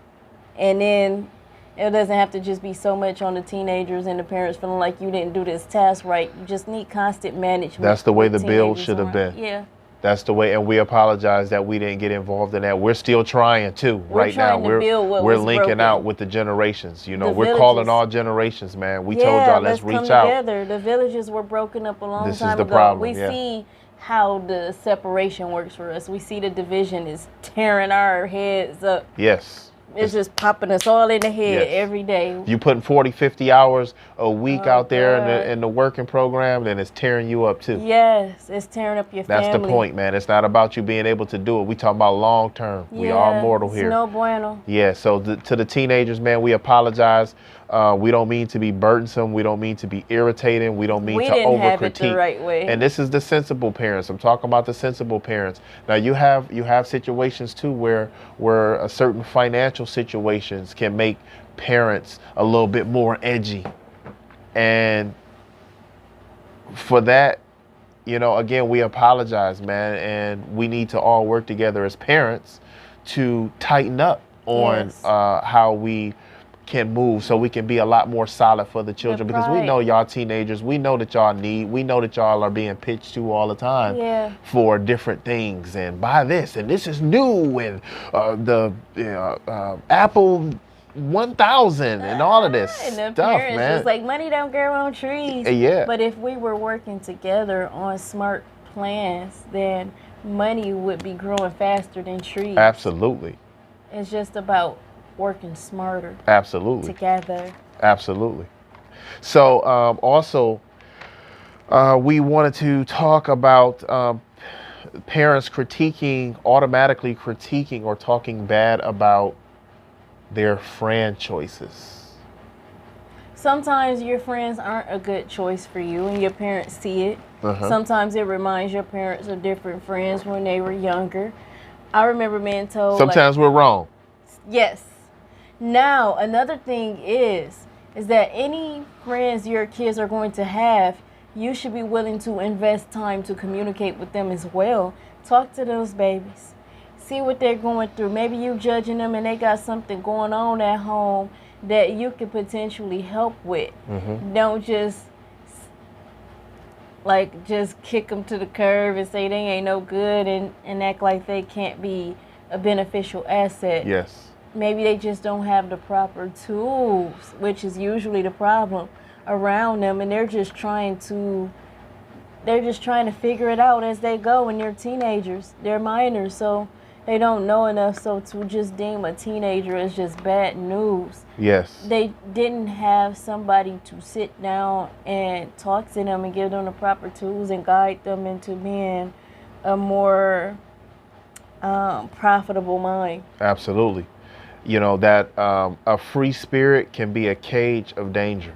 Speaker 2: And then it doesn't have to just be so much on the teenagers and the parents feeling like you didn't do this task right. You just need constant management.
Speaker 1: That's the way the bill should have been.
Speaker 2: Yeah.
Speaker 1: That's the way, and we apologize that we didn't get involved in that. We're still trying to. Right now, we're linking out with the generations. You know, we're calling all generations, man. We told y'all let's reach out.
Speaker 2: Together. The villages were broken up a long time ago.
Speaker 1: This is the problem.
Speaker 2: We see how the separation works for us. We see the division is tearing our heads up.
Speaker 1: Yes.
Speaker 2: It's just popping us all in the head every day.
Speaker 1: You putting 40, 50 hours a week out there in the working program, then it's tearing you up too.
Speaker 2: Yes, it's tearing up your family.
Speaker 1: That's the point, man. It's not about you being able to do it. We talking about long term. We are mortal here.
Speaker 2: No bueno.
Speaker 1: Yeah, so to the teenagers, man, we apologize. We don't mean to be burdensome. We don't mean to be irritating. We don't mean to over-critique.
Speaker 2: The right way.
Speaker 1: And this is the sensible parents. I'm talking about the sensible parents. Now, you have situations too where a certain financial situations can make parents a little bit more edgy. And for that, you know, again, we apologize, man. And we need to all work together as parents to tighten up on
Speaker 2: Yes.
Speaker 1: how we can move so we can be a lot more solid for the children, because we
Speaker 2: pride.
Speaker 1: know y'all teenagers, we know that y'all are being pitched to all the time
Speaker 2: Yeah.
Speaker 1: for different things, and buy this and this is new, and the Apple 1000 and all of this
Speaker 2: And the
Speaker 1: stuff,
Speaker 2: parents
Speaker 1: man.
Speaker 2: just like, money don't grow on trees.
Speaker 1: Yeah.
Speaker 2: But if we were working together on smart plans, then money would be growing faster than trees.
Speaker 1: Absolutely.
Speaker 2: It's just about working smarter
Speaker 1: Absolutely.
Speaker 2: together.
Speaker 1: Absolutely. So also, we wanted to talk about parents automatically critiquing or talking bad about their friend choices.
Speaker 2: Sometimes your friends aren't a good choice for you and your parents see it. Sometimes it reminds your parents of different friends when they were younger. I remember being told,
Speaker 1: Sometimes we're wrong.
Speaker 2: Yes. Now, another thing is that any friends your kids are going to have, you should be willing to invest time to communicate with them as well. Talk to those babies. See what they're going through. Maybe you judging them and they got something going on at home that you could potentially help with. Don't just kick them to the curb and say they ain't no good and act like they can't be a beneficial asset.
Speaker 1: Yes.
Speaker 2: Maybe they just don't have the proper tools, which is usually the problem around them, and they're just trying to figure it out as they go, and they're teenagers. They're minors, so they don't know enough, so to just deem a teenager as just bad news.
Speaker 1: Yes.
Speaker 2: They didn't have somebody to sit down and talk to them and give them the proper tools and guide them into being a more profitable mind.
Speaker 1: Absolutely. You know, that a free spirit can be a cage of danger.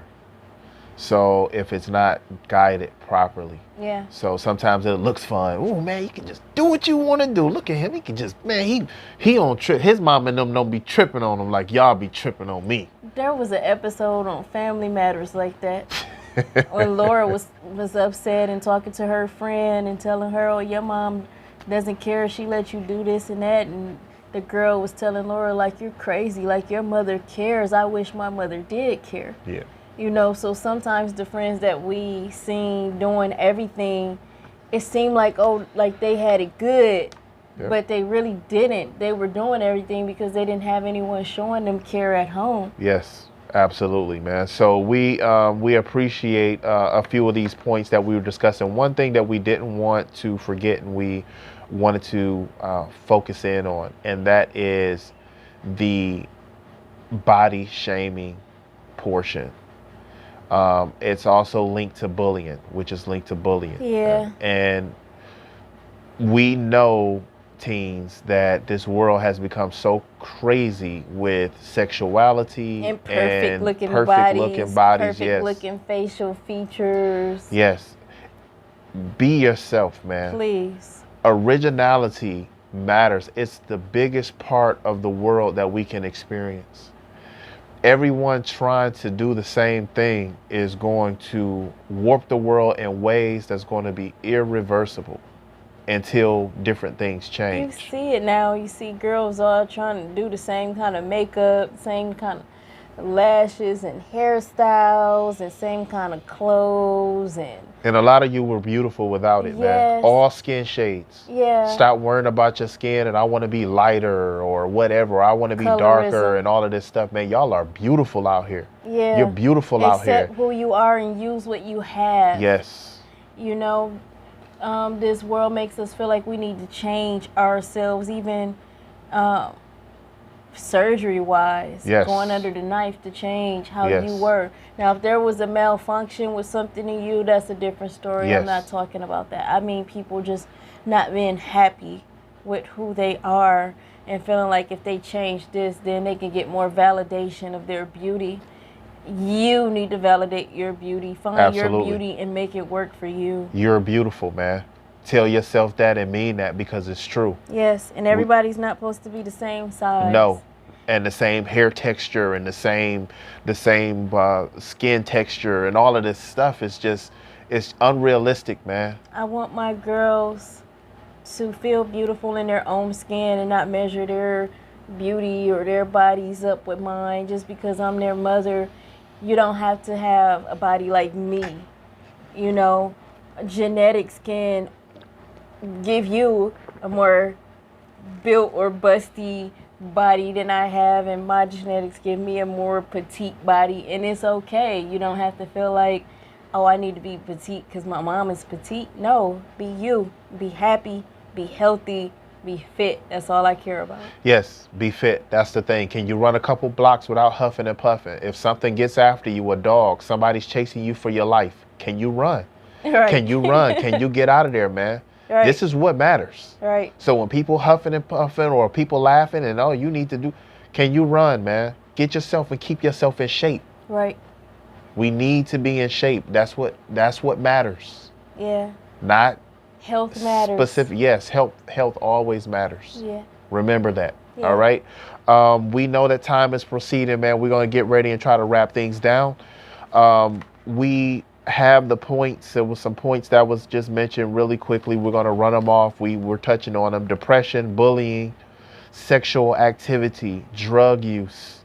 Speaker 1: So if it's not guided properly.
Speaker 2: Yeah.
Speaker 1: So sometimes it looks fun. Oh man, you can just do what you want to do. Look at him. He can just, man, he don't trip. His mom and them don't be tripping on him like y'all be tripping on me.
Speaker 2: There was an episode on Family Matters like that. When Laura was upset and talking to her friend and telling her, oh, your mom doesn't care. She let you do this and that. And the girl was telling Laura, like, you're crazy. Like, your mother cares. I wish my mother did care.
Speaker 1: Yeah.
Speaker 2: You know, so sometimes the friends that we seen doing everything, it seemed like, oh, like they had it good, but they really didn't. They were doing everything because they didn't have anyone showing them care at home.
Speaker 1: Yes, absolutely, man. So we appreciate a few of these points that we were discussing. One thing that we didn't want to forget and we wanted to focus in on, and that is the body shaming portion. It's also linked to bullying, which is linked to bullying.
Speaker 2: Yeah.
Speaker 1: And we know, teens, that this world has become so crazy with sexuality
Speaker 2: And perfect looking
Speaker 1: bodies,
Speaker 2: perfect
Speaker 1: yes.
Speaker 2: looking facial features.
Speaker 1: Yes. Be yourself, man.
Speaker 2: Please.
Speaker 1: Originality matters. It's the biggest part of the world that we can experience. Everyone trying to do the same thing is going to warp the world in ways that's going to be irreversible until different things change.
Speaker 2: You see it now. You see girls all trying to do the same kind of makeup, same kind of lashes and hairstyles, and same kind of clothes.
Speaker 1: And a lot of you were beautiful without it, man.
Speaker 2: Yes.
Speaker 1: All skin shades.
Speaker 2: Yeah.
Speaker 1: Stop worrying about your skin and I want to be lighter or whatever. I want to be darker
Speaker 2: Colorism.
Speaker 1: and all of this stuff, man. Y'all are beautiful out here.
Speaker 2: Yeah.
Speaker 1: You're beautiful out here.
Speaker 2: Accept who you are and use what you have.
Speaker 1: Yes.
Speaker 2: You know, this world makes us feel like we need to change ourselves, even surgery-wise,
Speaker 1: Yes.
Speaker 2: going under the knife to change how
Speaker 1: Yes.
Speaker 2: you were. Now, if there was a malfunction with something in you, that's a different story.
Speaker 1: Yes.
Speaker 2: I'm not talking about that. I mean people just not being happy with who they are and feeling like if they change this, then they can get more validation of their beauty. You need to validate your beauty. Find
Speaker 1: Absolutely.
Speaker 2: your beauty and make it work for you.
Speaker 1: You're beautiful, man. Tell yourself that and mean that because it's true.
Speaker 2: Yes, and everybody's not supposed to be the same size.
Speaker 1: No. And the same hair texture and the same skin texture and all of this stuff is just, it's unrealistic, man.
Speaker 2: I want my girls to feel beautiful in their own skin and not measure their beauty or their bodies up with mine just because I'm their mother. You don't have to have a body like me. You know, genetics can give you a more built or busty body than I have, and my genetics give me a more petite body, and it's okay. You don't have to feel like, oh, I need to be petite because my mom is petite. No, be you. Be happy, be healthy, be fit. That's all I care about.
Speaker 1: Yes, be fit. That's the thing. Can you run a couple blocks without huffing and puffing? If something gets after you, a dog, somebody's chasing you for your life, can you run?
Speaker 2: Right.
Speaker 1: Can you run? Can you get out of there, man?
Speaker 2: Right.
Speaker 1: This is what matters.
Speaker 2: Right.
Speaker 1: So when people huffing and puffing or people laughing and, oh, you need to do, can you run, man? Get yourself and keep yourself in shape.
Speaker 2: Right.
Speaker 1: We need to be in shape. That's what matters.
Speaker 2: Yeah.
Speaker 1: Not
Speaker 2: health matters.
Speaker 1: Specific. Yes, health always matters.
Speaker 2: Yeah.
Speaker 1: Remember that.
Speaker 2: Yeah.
Speaker 1: All right. We know that time is proceeding, man. We're going to get ready and try to wrap things down. We have the points. There was some points that was just mentioned really quickly. We're going to run them off. We were touching on them: depression, bullying, sexual activity, drug use.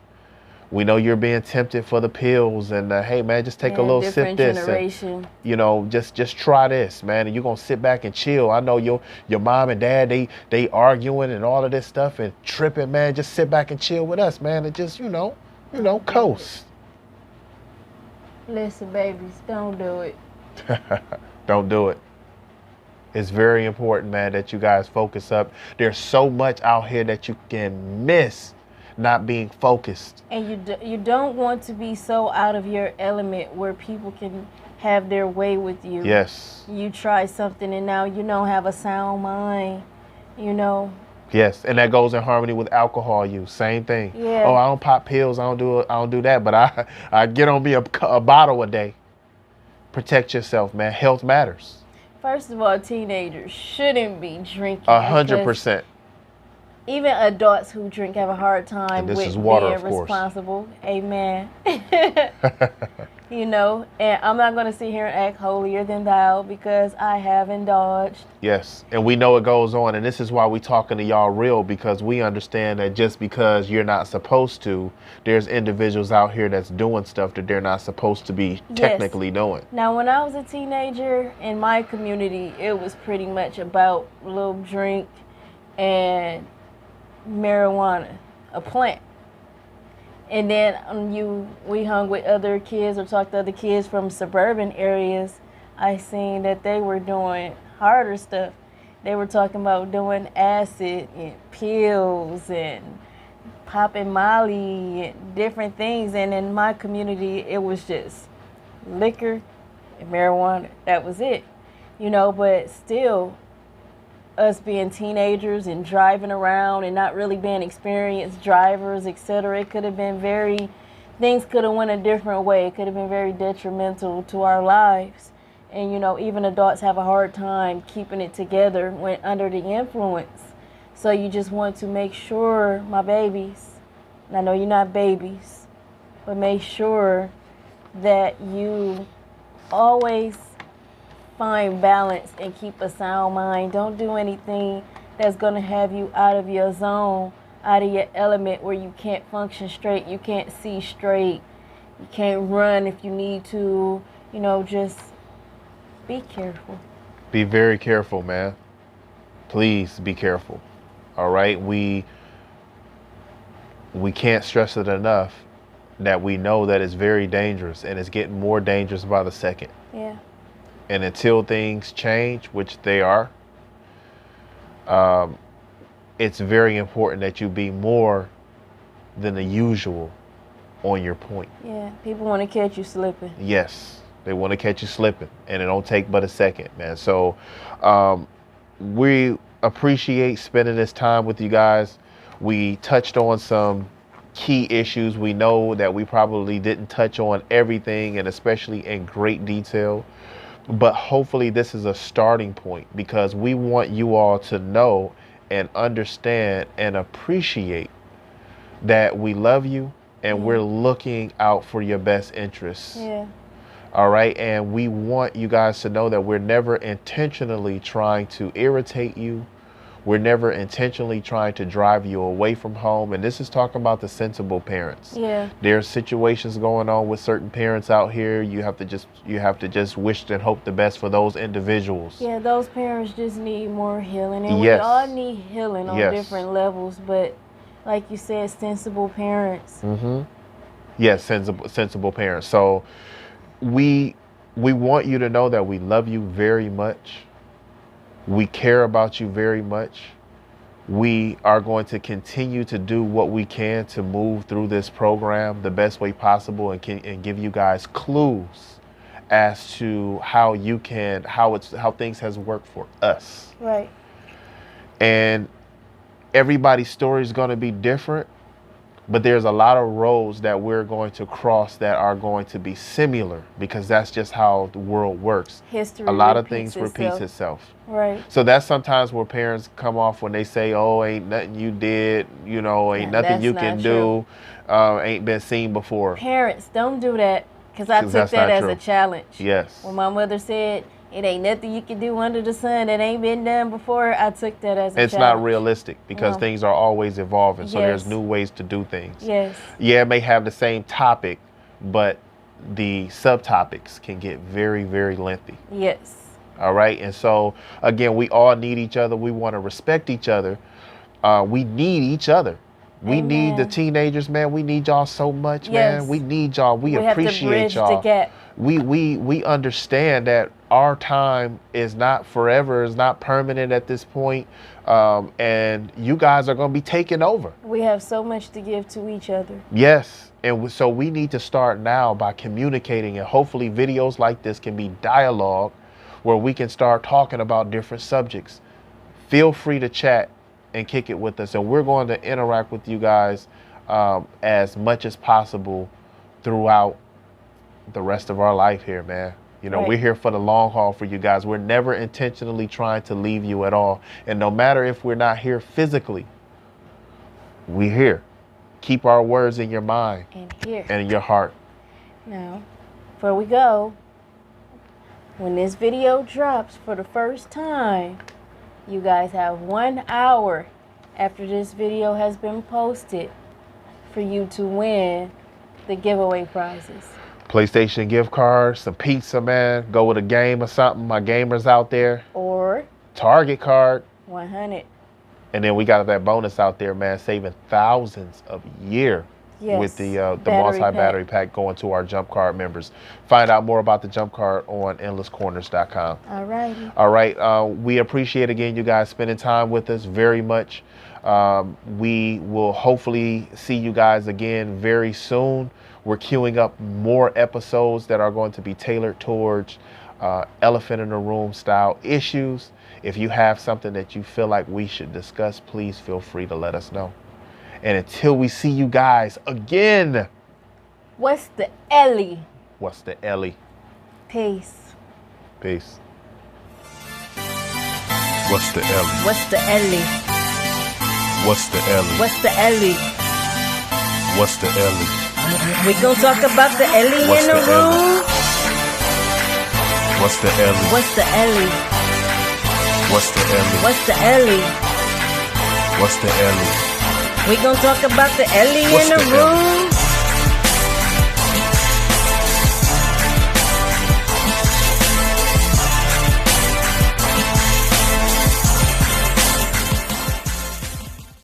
Speaker 1: We know you're being tempted for the pills, and hey, man, just take a little sip this. And, you know, just try this, man, and you're gonna sit back and chill. I know your mom and dad, they arguing and all of this stuff and tripping, man. Just sit back and chill with us, man, and just you know, coast.
Speaker 2: Listen, babies, don't do it.
Speaker 1: Don't do it. It's very important, man, that you guys focus up. There's so much out here that you can miss not being focused.
Speaker 2: And you don't want to be so out of your element where people can have their way with you.
Speaker 1: Yes.
Speaker 2: You try something and now you don't have a sound mind, you know.
Speaker 1: Yes, and that goes in harmony with alcohol use. Same thing.
Speaker 2: Yeah.
Speaker 1: Oh, I don't pop pills. I don't do that. But I get on me a bottle a day. Protect yourself, man. Health matters.
Speaker 2: First of all, teenagers shouldn't be drinking.
Speaker 1: 100%.
Speaker 2: Even adults who drink have a hard time with being responsible. Amen. You know, and I'm not going to sit here and act holier than thou because I have indulged.
Speaker 1: Yes, and we know it goes on, and this is why we talking to y'all real, because we understand that just because you're not supposed to, there's individuals out here that's doing stuff that they're not supposed to be technically doing.
Speaker 2: Now, when I was a teenager in my community, it was pretty much about a little drink and marijuana, a plant. And then we hung with other kids or talked to other kids from suburban areas. I seen that they were doing harder stuff. They were talking about doing acid and pills and popping Molly and different things. And in my community, it was just liquor and marijuana. That was it, you know. But still, us being teenagers and driving around and not really being experienced drivers, etc., it could have been things could have went a different way. It could have been very detrimental to our lives. And, you know, even adults have a hard time keeping it together when under the influence. So you just want to make sure, my babies, and I know you're not babies, but make sure that you always find balance and keep a sound mind. Don't do anything that's going to have you out of your zone, out of your element, where you can't function straight, you can't see straight, you can't run if you need to. You know, just be careful.
Speaker 1: Be very careful, man. Please be careful. All right? We can't stress it enough that we know that it's very dangerous, and it's getting more dangerous by the second.
Speaker 2: Yeah.
Speaker 1: And until things change, which they are, it's very important that you be more than the usual on your point.
Speaker 2: Yeah, people want to catch you slipping.
Speaker 1: Yes, they want to catch you slipping, and it don't take but a second, man. So we appreciate spending this time with you guys. We touched on some key issues. We know that we probably didn't touch on everything, and especially in great detail. But hopefully this is a starting point, because we want you all to know and understand and appreciate that we love you and we're looking out for your best interests.
Speaker 2: Yeah.
Speaker 1: All right. And we want you guys to know that we're never intentionally trying to irritate you. We're never intentionally trying to drive you away from home. And this is talking about the sensible parents.
Speaker 2: Yeah.
Speaker 1: There's situations going on with certain parents out here. You have to just wish and hope the best for those individuals.
Speaker 2: Yeah, those parents just need more healing. And
Speaker 1: Yes.
Speaker 2: we all need healing on
Speaker 1: Yes.
Speaker 2: different levels. But like you said, sensible parents.
Speaker 1: Mm-hmm. Yes, sensible parents. So we want you to know that we love you very much. We care about you very much. We are going to continue to do what we can to move through this program the best way possible and give you guys clues as to how things has worked for us.
Speaker 2: Right.
Speaker 1: And everybody's story is going to be different, but there's a lot of roads that we're going to cross that are going to be similar because that's just how the world works.
Speaker 2: History.
Speaker 1: A lot of things repeats itself.
Speaker 2: Right.
Speaker 1: So that's sometimes where parents come off when they say, "Oh, ain't nothing you did, ain't nothing you can do, ain't been seen before."
Speaker 2: Parents, don't do that, because I took that as a challenge.
Speaker 1: Yes.
Speaker 2: When my mother said, "It ain't nothing you can do under the sun that ain't been done before," I took that as a challenge.
Speaker 1: It's not realistic because
Speaker 2: No.
Speaker 1: things are always evolving. So
Speaker 2: Yes.
Speaker 1: there's new ways to do things.
Speaker 2: Yes.
Speaker 1: Yeah, it may have the same topic, but the subtopics can get very, very lengthy.
Speaker 2: Yes.
Speaker 1: All right. And so, again, we all need each other. We want to respect each other. We need each other. We need the teenagers, man. We need y'all so much, man. We need y'all. We appreciate y'all.
Speaker 2: Have to bridge the gap.
Speaker 1: We understand that our time is not forever, is not permanent at this point. And you guys are going to be taking over.
Speaker 2: We have so much to give to each other.
Speaker 1: Yes. And so we need to start now by communicating, and hopefully videos like this can be dialogue where we can start talking about different subjects. Feel free to chat and kick it with us. And we're going to interact with you guys as much as possible throughout the rest of our life here, man.
Speaker 2: Right.
Speaker 1: We're here for the long haul for you guys. We're never intentionally trying to leave you at all. And no matter if we're not here physically, we're here. Keep our words in your mind
Speaker 2: And here.
Speaker 1: and in your heart.
Speaker 2: Now, before we go, when this video drops for the first time, you guys have 1 hour after this video has been posted for you to win the giveaway prizes.
Speaker 1: PlayStation gift card, some pizza, man. Go with a game or something. My gamers out there.
Speaker 2: Or
Speaker 1: Target card.
Speaker 2: 100.
Speaker 1: And then we got that bonus out there, man, saving thousands a year with the multi-battery pack going to our Jump Card members. Find out more about the Jump Card on endlesscorners.com.
Speaker 2: All righty.
Speaker 1: All right. We appreciate, again, you guys spending time with us very much. We will hopefully see you guys again very soon. We're queuing up more episodes that are going to be tailored towards elephant in the room style issues. If you have something that you feel like we should discuss, please feel free to let us know. And until we see you guys again.
Speaker 2: What's the Ellie?
Speaker 1: What's the Ellie?
Speaker 2: Peace.
Speaker 1: Peace.
Speaker 3: What's the Ellie?
Speaker 2: What's the Ellie?
Speaker 3: What's the Ellie?
Speaker 2: What's the Ellie?
Speaker 3: What's the Ellie?
Speaker 2: We gonna talk about the Ellie
Speaker 3: What's
Speaker 2: in the
Speaker 3: the
Speaker 2: room?
Speaker 3: What's the Ellie?
Speaker 2: What's the Ellie?
Speaker 3: What's the Ellie?
Speaker 2: What's the Ellie?
Speaker 3: What's the Ellie?
Speaker 2: We gonna talk about the Ellie
Speaker 3: What's
Speaker 2: in the
Speaker 3: the Ellie?
Speaker 2: room?